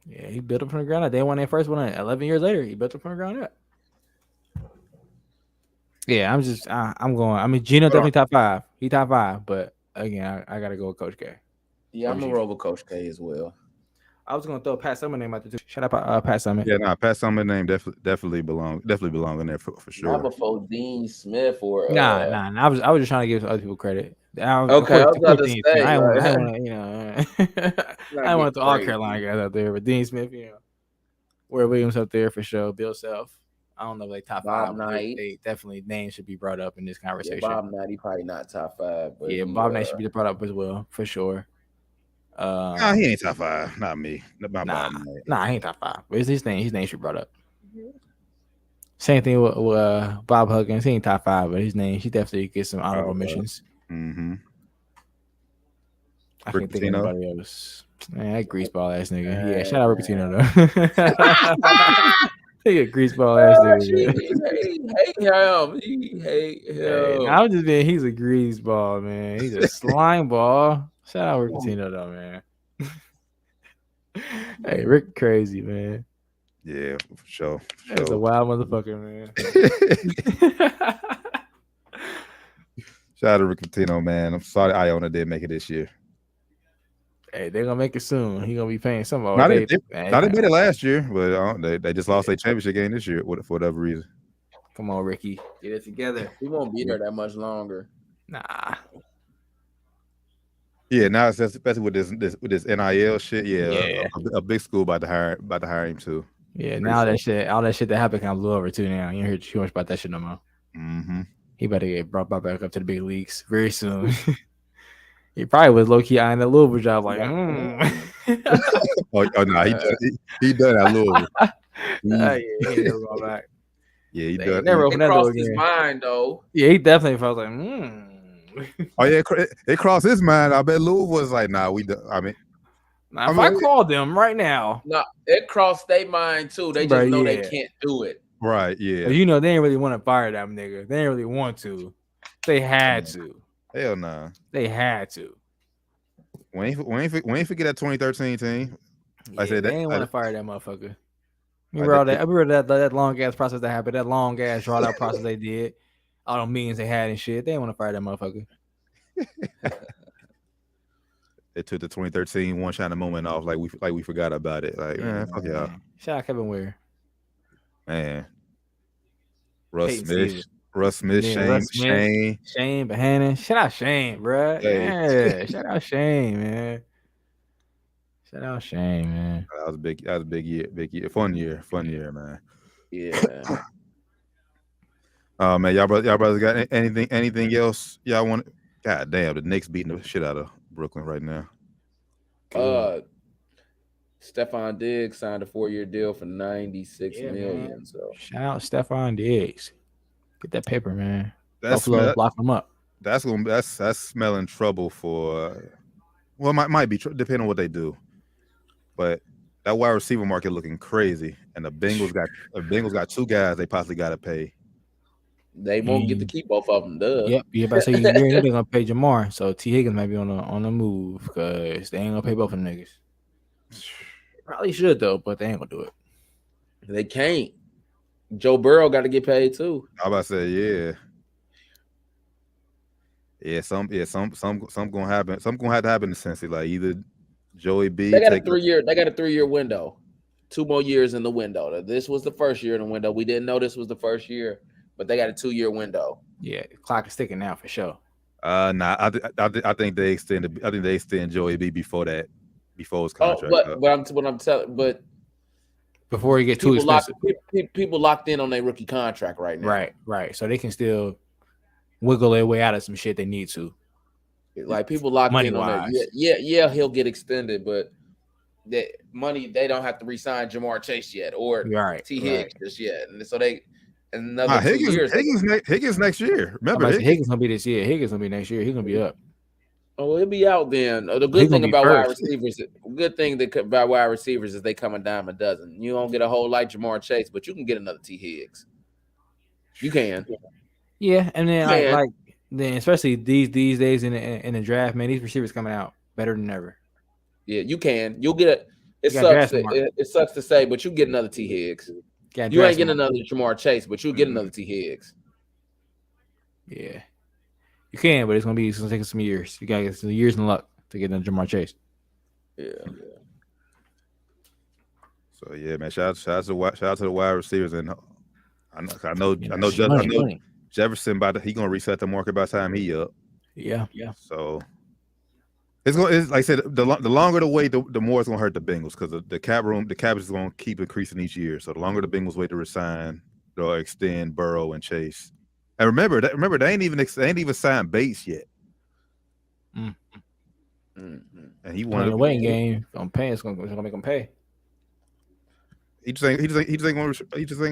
Yeah, he built it from the ground up. They won their first one 11 years later. He built it from the ground up. Yeah, I'm going. I mean, Gino definitely top 5. He top 5, but again, I got to go with Coach K. Yeah, I'm gonna roll with Coach K as well. I was gonna throw Pat Summitt name out there too. Shout out Pat Summitt. Yeah, Pat Summitt name definitely belong in there for sure. Not before Dean Smith or nah. I was just trying to give other people credit. I was about to say, I want I want to throw all Carolina guys out there, but Dean Smith, Ward Williams up there for sure. Bill Self. I don't know, like top Bob 5. Knight. They definitely names should be brought up in this conversation. Yeah, Bob Knight, he probably not top 5. But Bob Knight should be brought up as well for sure. Nah, he ain't top 5. Not me. Nah, he ain't top 5. But his name should be brought up. Same thing with Bob Huggins. He ain't top 5, but his name, he definitely gets some honorable mentions. Mm-hmm. I can't think of anybody else. Man, that greaseball ass nigga. Yeah, shout out Rick Pitino though. He a greaseball ass nigga. He hate him. I'm just being. He's a greaseball, man. He's a slime ball. Shout out Rick Pitino though, man. Hey, Rick, crazy man. Yeah, for sure. That's a wild motherfucker, man. Shout out to Rick Pitino, man. I'm sorry Iona didn't make it this year. Hey, they're gonna make it soon. He gonna be paying some. They made it last year, but they just lost their championship game this year for whatever reason. Come on, Ricky, get it together. He won't be there that much longer. Nah. Yeah, now especially with this NIL shit. Yeah. A big school about to hire him too. Yeah, now all that shit that happened kind of blew over too. Now you don't hear too much about that shit no more. Mm-hmm. He better get brought back up to the big leagues very soon. He probably was low key eyeing that Louisville job, like. Oh no, he done at Louisville. He never gone back. Yeah, he done. Never opened that door again. His mind though. Yeah, he definitely felt like. Oh yeah, it crossed his mind. I bet Louisville was like, "Nah, we." If I called them right now, no, it crossed their mind too. They just know they can't do it. Right? Yeah. They ain't really want to fire that nigga. They didn't really want to. They had to. Hell nah. They had to. When you forget that 2013 team, I said they didn't want to fire that motherfucker. Remember that long ass process that happened, that long ass draw out process they did, all the meetings they had and shit. They didn't want to fire that motherfucker. They took the 2013 one shot moment off, like we forgot about it. Like, man, fuck y'all. Shout out Kevin Ware. Man, Russ Smith, Shane Bohannon. Shout out Shane, bro. Hey. Yeah, shout out Shane, man. Shout out Shane, man. That was a big year, fun year, man. Yeah. Man, y'all brothers got anything else y'all want? God damn, the Knicks beating the shit out of Brooklyn right now. Stephon Diggs signed a 4-year deal for $96 million. Man. So shout out Stephon Diggs. Get that paper, man. Buffalo lock them up. That's smelling trouble for Well, might be depending on what they do, but that wide receiver market looking crazy, and the Bengals got two guys they possibly got to pay. They won't get to keep both of them. Duh. Yep. Yeah, but say you know they're gonna pay Jamar, so T Higgins might be on the move because they ain't gonna pay both of them niggas. Probably should though, but they ain't gonna do it. They can't. Joe Burrow got to get paid too. I about to say some gonna happen. Something gonna have to happen in Cincy, like either Joey B. They got a 3-year window. 2 more years in the window. This was the first year in the window. We didn't know this was the first year, but they got a 2-year window. Yeah, the clock is ticking now for sure. Nah, I think they extend. I think they extend Joey B before his contract. But before he gets too expensive, people locked in on their rookie contract right now. Right. So they can still wiggle their way out of some shit they need to. Like people locked in on that. Yeah, he'll get extended, but that money they don't have to re-sign Jamar Chase yet or T Higgins just yet, and so they another 2 years. Higgins next year. Remember, Higgins gonna be this year. Higgins gonna be next year. He's gonna be up. Oh, he'll be out then. The good thing about wide receivers, about wide receivers is they come a dime a dozen. You don't get a whole like Jamar Chase, but you can get another T Higgs. You can. Yeah, and then then especially these days in the draft, man, these receivers coming out better than ever. Yeah, you can. You'll get it. It sucks to say, but you get another T Higgs. You ain't getting another Jamar Chase, but you'll get another T Higgs. Yeah, you can, but it's gonna take some years. You gotta get some years and luck to get another Jamar Chase. Yeah. So yeah, man, shout out to the wide receivers, and I know Jefferson he gonna reset the market by the time he up. Yeah. So it's like I said, the longer the wait, the more it's gonna hurt the Bengals because the cap is gonna keep increasing each year. So the longer the Bengals wait to resign or extend Burrow and Chase. And remember they ain't even signed Bates yet. Mm-hmm. And he wanted the waiting game on pay. It's gonna make him pay. He just ain't gonna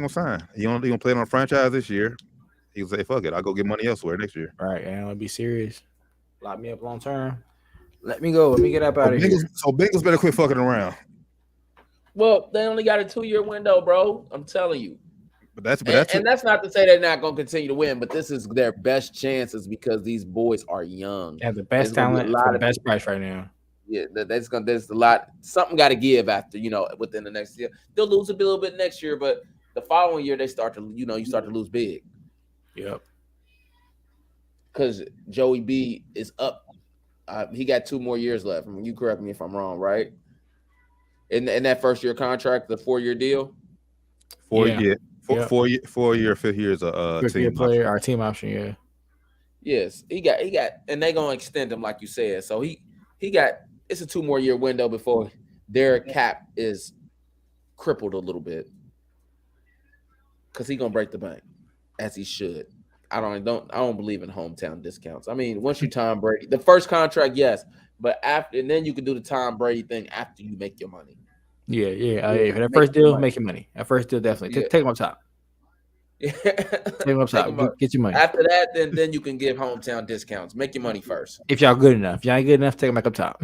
sign. He gonna play on a franchise this year. He'll say, "Fuck it, I'll go get money elsewhere next year." Right, and I'm gonna be serious. Lock me up long term. Let me go. Let me get up out of here. So Bengals better quit fucking around. Well, they only got a 2-year window, bro. I'm telling you. But that's not to say they're not going to continue to win, but this is their best chances because these boys are young. They have the best talent, the best price right now. Yeah, there's a lot. Something got to give after within the next year. They'll lose a little bit next year, but the following year they start to you start to lose big. Yep. Because Joey B is up. He got 2 more years left. I mean, you correct me if I'm wrong, right? In that first year contract, the 4-year deal. 4 year, 5th year is a team player, our team option. Yeah. Yes, he got, and they gonna extend him like you said. So he got. It's a 2 more year window before their cap is crippled a little bit because he gonna break the bank as he should. I don't believe in hometown discounts. I mean, once you Tom Brady, the first contract, yes, but after, and then you can do the Tom Brady thing after you make your money. Yeah. For that first deal, make your money. That first deal, definitely take him up top. Yeah, take him up top. Get your money. After that, then you can give hometown discounts. Make your money first. If y'all good enough, if y'all ain't good enough, take him back up top.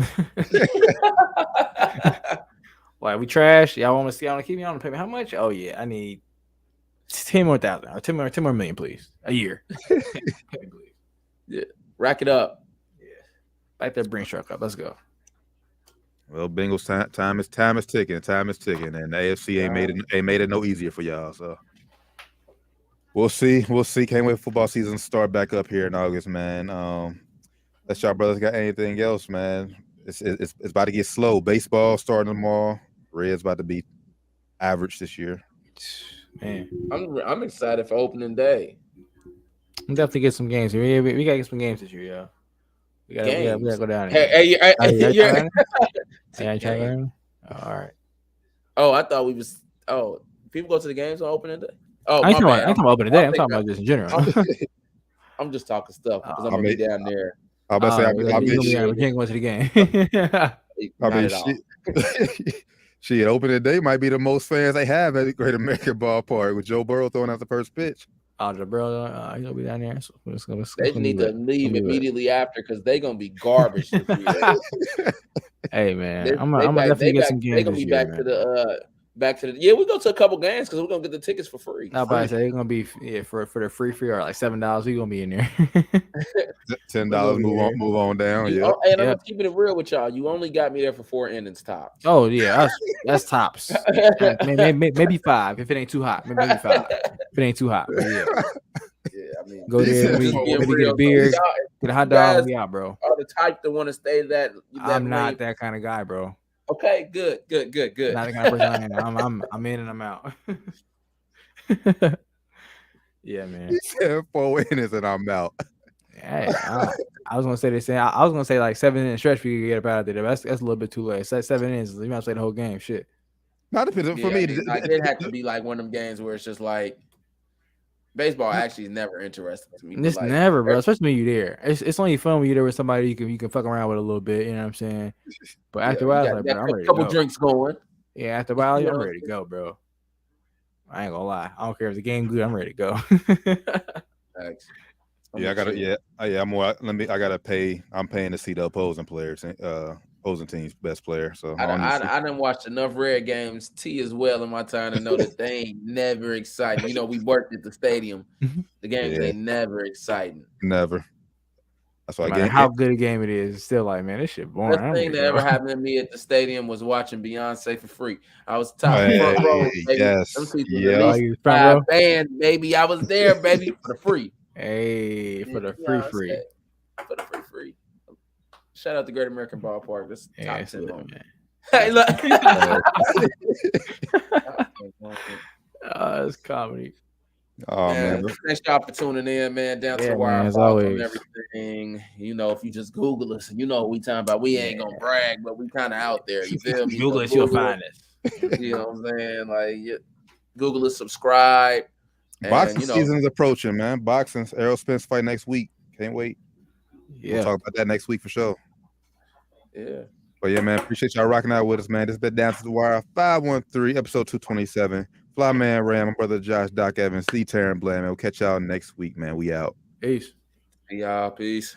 Why we trash? Y'all want to keep me on the payment? How much? Oh yeah, I need 10 more thousand or 10 more million, please, a year. Yeah, rack it up. Yeah, back that brain truck up. Let's go. Well, Bengals time is ticking. Time is ticking, and the AFC ain't made it no easier for y'all. So we'll see. Can't wait for football season to start back up here in August, man. Unless y'all brothers got anything else, man. It's about to get slow. Baseball starting tomorrow. Reds about to be average this year. Man, I'm excited for opening day. I'm definitely get some games. We gotta get some games this year, y'all. We gotta go down. Hey, all right. Oh, I thought we was. Oh, people go to the games on opening day. Oh, I ain't talking about opening day. I'm talking about just in general. I'm just talking stuff because I'm gonna be down there. I'm about to say, we can't go to the game. Shit, opening day might be the most fans they have at the Great American Ballpark with Joe Burrow throwing out the first pitch. Jabril, he's gonna be down there. So they need to leave immediately after because they're gonna be garbage this year. Hey man, I'm gonna definitely get some games. They're gonna be back to the we go to a couple games because we're gonna get the tickets for free. Now, but I say it's gonna be for the free or like $7. We gonna be in there. $10. Move on down. And I'm keeping it real with y'all. You only got me there for 4 innings tops. Oh yeah, that's tops. maybe 5 if it ain't too hot. Maybe 5 if it ain't too hot. Yeah. Yeah, I mean, go there, maybe get a beer, get a hot dog, and we out, bro. Are the type that want to stay that I'm not that kind of guy, bro. Okay, good. Not the kind of person I am. I'm in and I'm out. Yeah, man. He said 4 innings and I'm out. Hey, I was gonna say the same. I was gonna say like 7 innings stretch. We could get up out of there. That's a little bit too late. 7 innings. You might play the whole game. Shit. Not depending for me. It had to be like one of them games where it's just like. Baseball actually is never interesting to me. It's like, never, bro. Especially when you're there. It's only fun when you're there with somebody you can fuck around with a little bit. You know what I'm saying? But after a while, like, bro, I'm ready to go. Couple drinks going. Yeah, after a while, I'm ready to go, bro. I ain't gonna lie. I don't care if the game good. I'm ready to go. Thanks. I gotta. I gotta pay. I'm paying to see the opposing players. Opposing team's best player. So I done watched enough Red games, T as well in my time to know that they ain't never exciting. You know, we worked at the stadium. The games ain't never exciting. Never. That's why how good a game it is, it's still like, man, this shit boring. The thing that ever happened to me at the stadium was watching Beyonce for free. I was top front row, baby. Yes. Five band, baby. I was there, baby, for the free. Hey, for the free. For the free. Shout out to Great American Ballpark. This top 10 man. Hey, look. It's comedy. Oh man. Thanks y'all for tuning in, man. Down to the wire, as always. And everything. You know, if you just Google us, you know what we talking about. We ain't gonna brag, but we kind of out there. You feel me? Google us, you'll find us. You know what I'm saying? Like, Google us, subscribe. Boxing season is approaching, man. Boxing, Errol Spence fight next week. Can't wait. Yeah, we'll talk about that next week for sure. Yeah. But yeah, man, appreciate y'all rocking out with us, man. This has been Down to the Wire 513, episode 227. Fly Man Ram, my brother Josh, Doc Evans, Lee Taryn Bland, man. We'll catch y'all next week, man. We out. Peace. Y'all, peace.